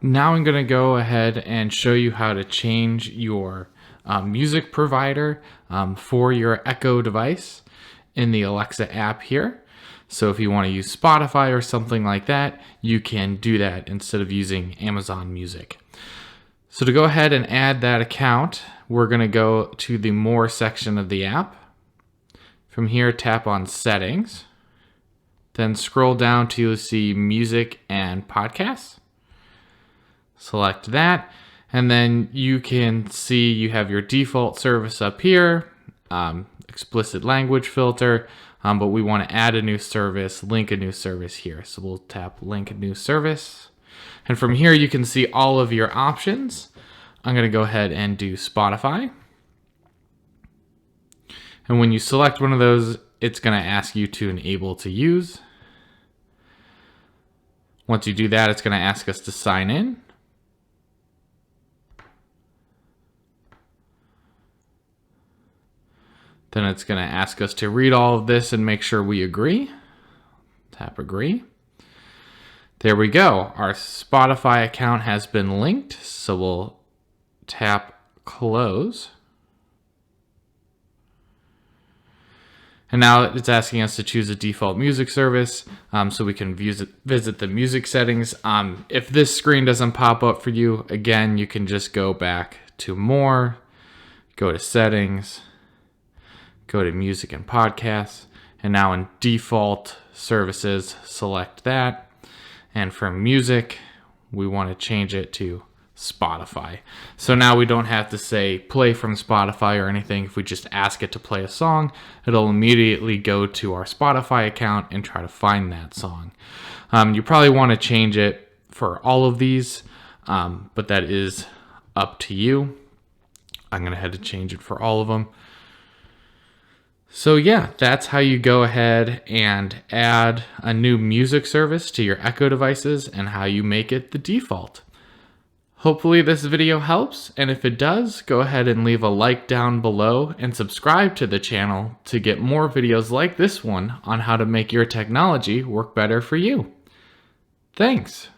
Now I'm going to go ahead and show you how to change your music provider for your Echo device in the Alexa app here. So if you want to use Spotify or something like that, you can do that instead of using Amazon Music. So to go ahead and add that account, we're going to go to the More section of the app. From here, tap on Settings. Then scroll down to see Music and Podcasts. Select that, and then you can see you have your default service up here, explicit language filter, but we want to add a new service, link a new service here. So we'll tap Link a New Service. And from here, you can see all of your options. I'm going to go ahead and do Spotify. And when you select one of those, it's going to ask you to enable to use. Once you do that, it's going to ask us to sign in. Then it's going to ask us to read all of this and make sure we agree. Tap Agree. There we go. Our Spotify account has been linked, so we'll tap Close. And now it's asking us to choose a default music service so we can visit the music settings. If this screen doesn't pop up for you, again, you can just go back to More, go to Settings, go to Music and Podcasts, and now in Default Services, select that. And for music, we want to change it to Spotify. So now we don't have to say play from Spotify or anything. If we just ask it to play a song, it'll immediately go to our Spotify account and try to find that song. You probably want to change it for all of these, but that is up to you. I'm going to head to change it for all of them. So yeah, that's how you go ahead and add a new music service to your Echo devices and how you make it the default. Hopefully this video helps, and if it does, go ahead and leave a like down below and subscribe to the channel to get more videos like this one on how to make your technology work better for you. Thanks.